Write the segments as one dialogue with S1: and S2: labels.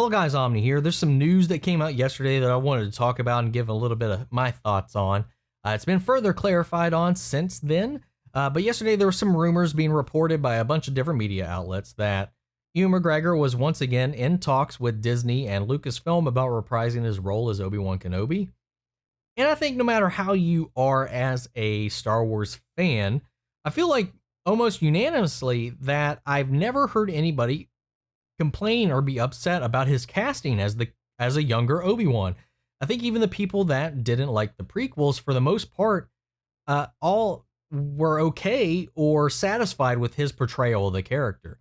S1: Hello guys, Omni here. There's some news that came out yesterday that I wanted to talk about and give a little bit of my thoughts on. It's been further clarified on since then, but yesterday there were some rumors being reported by a bunch of different media outlets that Ewan McGregor was once again in talks with Disney and Lucasfilm about reprising his role as Obi-Wan Kenobi. And I think no matter how you are as a Star Wars fan, I feel like almost unanimously that I've never heard anybody complain or be upset about his casting as a younger Obi-Wan. I think even the people that didn't like the prequels, for the most part, all were okay or satisfied with his portrayal of the character.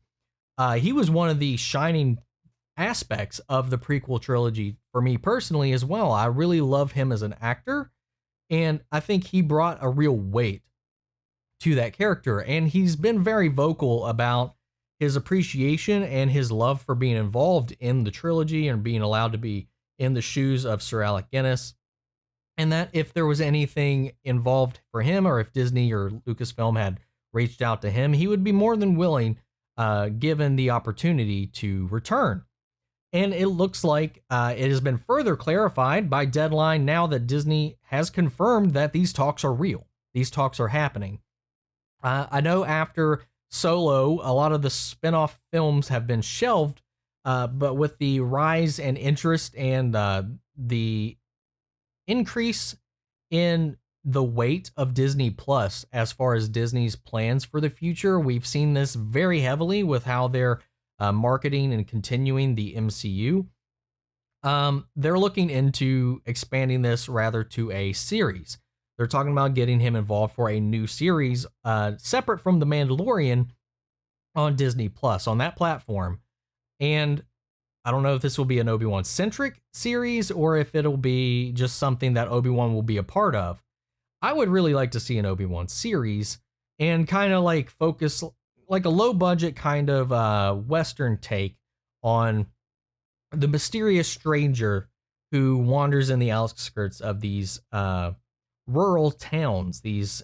S1: He was one of the shining aspects of the prequel trilogy for me personally as well. I really love him as an actor, and I think he brought a real weight to that character, and he's been very vocal about his appreciation and his love for being involved in the trilogy and being allowed to be in the shoes of Sir Alec Guinness. And that if there was anything involved for him, or if Disney or Lucasfilm had reached out to him, he would be more than willing, given the opportunity, to return. And it looks like it has been further clarified by Deadline now that Disney has confirmed that these talks are real. These talks are happening. I know after Solo, a lot of the spin-off films have been shelved, but with the rise in interest and the increase in the weight of Disney Plus as far as Disney's plans for the future, we've seen this very heavily with how they're marketing and continuing the MCU. They're looking into expanding this rather to a series. They're talking about getting him involved for a new series, separate from The Mandalorian, on Disney Plus, on that platform. And I don't know if this will be an Obi-Wan centric series or if it'll be just something that Obi-Wan will be a part of. I would really like to see an Obi-Wan series and kind of like focus like a low budget kind of Western take on the mysterious stranger who wanders in the outskirts of these rural towns, these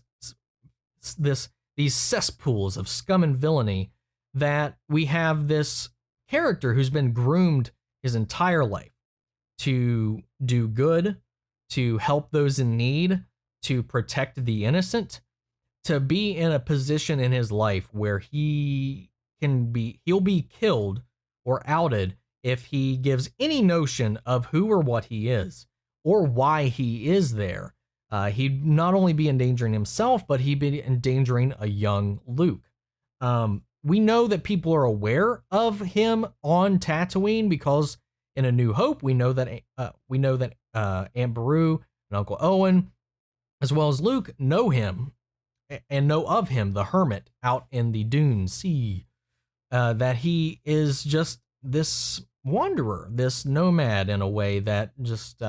S1: cesspools of scum and villainy, that we have this character who's been groomed his entire life to do good, to help those in need, to protect the innocent, to be in a position in his life where he'll be killed or outed if he gives any notion of who or what he is or why he is there. He'd not only be endangering himself, but he'd be endangering a young Luke. We know that people are aware of him on Tatooine because in A New Hope, we know that Aunt Beru and Uncle Owen, as well as Luke, know him and know of him, the hermit out in the Dune Sea. That he is just this wanderer, this nomad in a way that just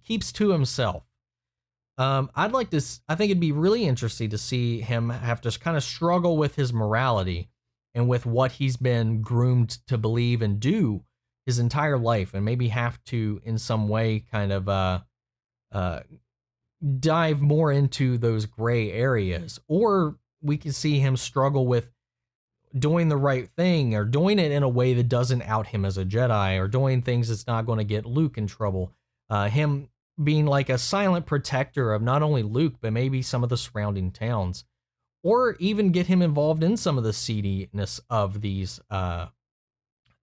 S1: keeps to himself. I think it'd be really interesting to see him have to kind of struggle with his morality and with what he's been groomed to believe and do his entire life, and maybe have to, in some way, kind of dive more into those gray areas. Or we can see him struggle with doing the right thing, or doing it in a way that doesn't out him as a Jedi, or doing things that's not going to get Luke in trouble. Him being like a silent protector of not only Luke, but maybe some of the surrounding towns, or even get him involved in some of the seediness of these,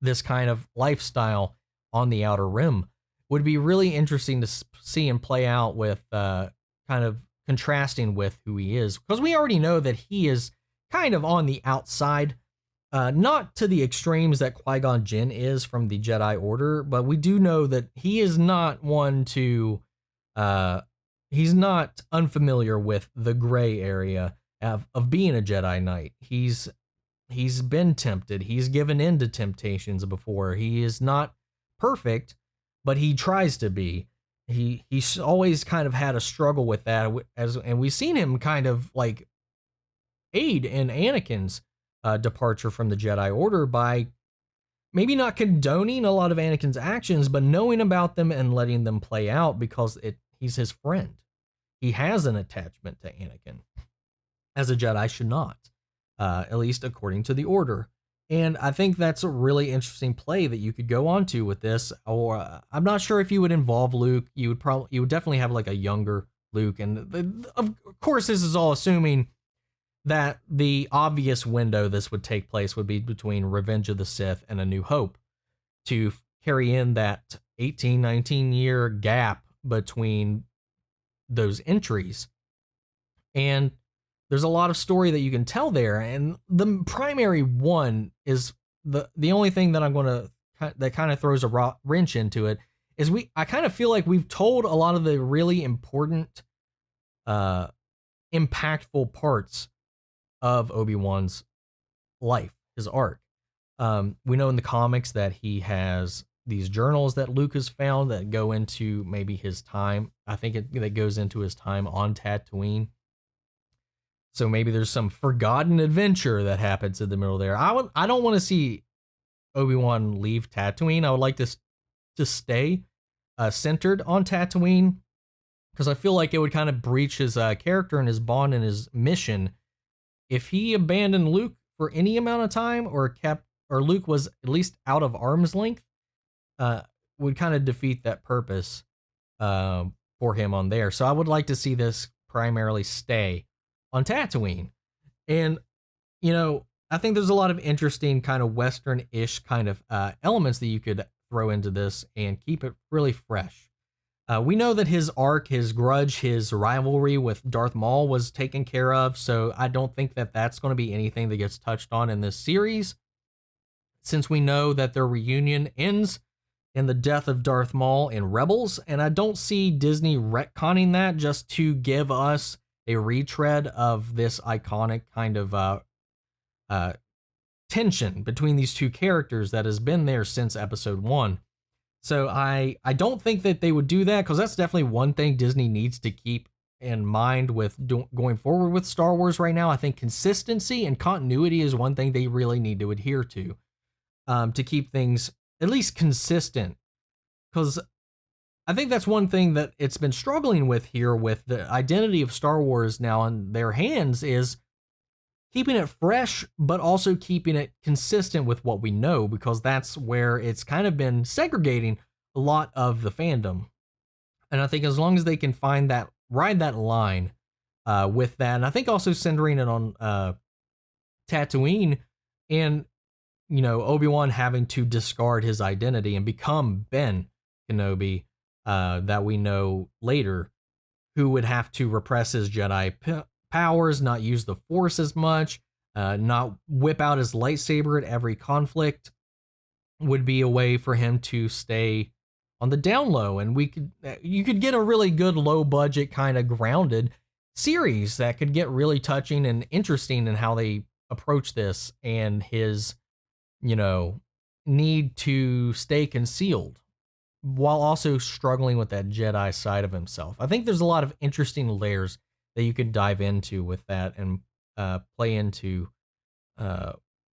S1: this kind of lifestyle on the Outer Rim. Would be really interesting to see him play out with, kind of contrasting with who he is, because we already know that he is kind of on the outside, not to the extremes that Qui-Gon Jinn is from the Jedi Order, but we do know that he is not one to, he's not unfamiliar with the gray area of being a Jedi Knight. He's been tempted. He's given in to temptations before. He is not perfect, but he tries to be. He's always kind of had a struggle with that, and we've seen him kind of like aid in Anakin's departure from the Jedi Order by maybe not condoning a lot of Anakin's actions, but knowing about them and letting them play out because he's his friend. He has an attachment to Anakin, as a Jedi should not, at least according to the Order. And I think that's a really interesting play that you could go on to with this. Or I'm not sure if you would involve Luke. You would definitely have like a younger Luke. And of course, this is all assuming that the obvious window this would take place would be between Revenge of the Sith and A New Hope, to carry in that 18, 19-year gap between those entries. And there's a lot of story that you can tell there. And the primary one is the only thing that I'm going to, that kind of throws a wrench into it, is I kind of feel like we've told a lot of the really important, impactful parts of Obi-Wan's life, his arc. We know in the comics that he has these journals that Luke has found that go into maybe his time. I think that goes into his time on Tatooine. So maybe there's some forgotten adventure that happens in the middle there. I don't want to see Obi-Wan leave Tatooine. I would like to stay centered on Tatooine, because I feel like it would kind of breach his character and his bond and his mission if he abandoned Luke for any amount of time, or Luke was at least out of arm's length. Would kind of defeat that purpose for him on there. So I would like to see this primarily stay on Tatooine. And, I think there's a lot of interesting kind of Western-ish kind of elements that you could throw into this and keep it really fresh. We know that his arc, his grudge, his rivalry with Darth Maul was taken care of, so I don't think that that's going to be anything that gets touched on in this series, since we know that their reunion ends in the death of Darth Maul in Rebels, and I don't see Disney retconning that just to give us a retread of this iconic kind of tension between these two characters that has been there since episode 1. So I don't think that they would do that, because that's definitely one thing Disney needs to keep in mind with going forward with Star Wars right now. I think consistency and continuity is one thing they really need to adhere to keep things at least consistent. Because I think that's one thing that it's been struggling with here with the identity of Star Wars now in their hands, is keeping it fresh, but also keeping it consistent with what we know, because that's where it's kind of been segregating a lot of the fandom. And I think as long as they can ride that line with that, and I think also centering it on Tatooine, and Obi-Wan having to discard his identity and become Ben Kenobi, that we know later, who would have to repress his Jedi powers, not use the Force as much, not whip out his lightsaber at every conflict, would be a way for him to stay on the down low. And you could get a really good low budget kind of grounded series that could get really touching and interesting in how they approach this, and his need to stay concealed while also struggling with that Jedi side of himself. I think there's a lot of interesting layers that you could dive into with that and play into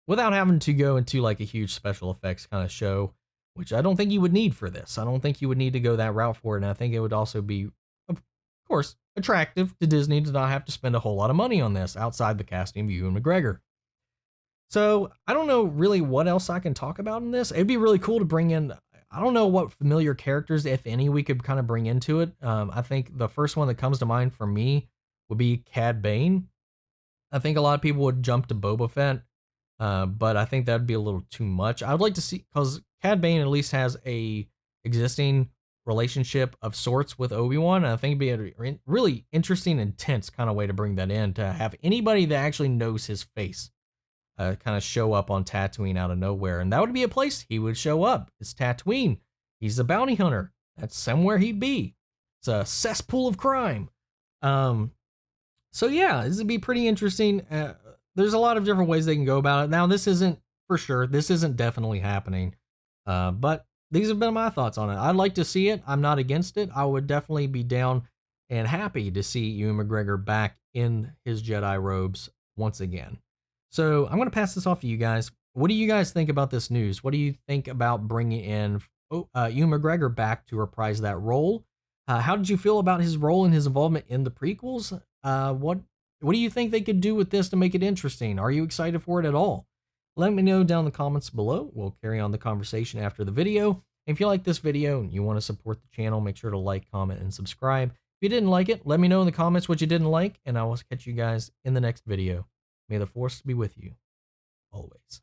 S1: without having to go into like a huge special effects kind of show, which I don't think you would need for this. I don't think you would need to go that route for it. And I think it would also be, of course, attractive to Disney to not have to spend a whole lot of money on this outside the casting of Ewan McGregor. So I don't know really what else I can talk about in this. It'd be really cool to bring in, I don't know what familiar characters, if any, we could kind of bring into it. I think the first one that comes to mind for me would be Cad Bane. I think a lot of people would jump to Boba Fett, but I think that'd be a little too much. I would like to see, because Cad Bane at least has a existing relationship of sorts with Obi-Wan, and I think it'd be a really interesting, intense kind of way to bring that in, to have anybody that actually knows his face kind of show up on Tatooine out of nowhere. And that would be a place he would show up. It's Tatooine. He's a bounty hunter. That's somewhere he'd be. It's a cesspool of crime. So yeah, this would be pretty interesting. There's a lot of different ways they can go about it. Now, this isn't definitely happening. But these have been my thoughts on it. I'd like to see it. I'm not against it. I would definitely be down and happy to see Ewan McGregor back in his Jedi robes once again. So I'm going to pass this off to you guys. What do you guys think about this news? What do you think about bringing in Ewan McGregor back to reprise that role? How did you feel about his role and his involvement in the prequels? What do you think they could do with this to make it interesting? Are you excited for it at all? Let me know down in the comments below. We'll carry on the conversation after the video. If you like this video and you want to support the channel, make sure to like, comment, and subscribe. If you didn't like it, let me know in the comments what you didn't like, and I will catch you guys in the next video. May the force be with you always.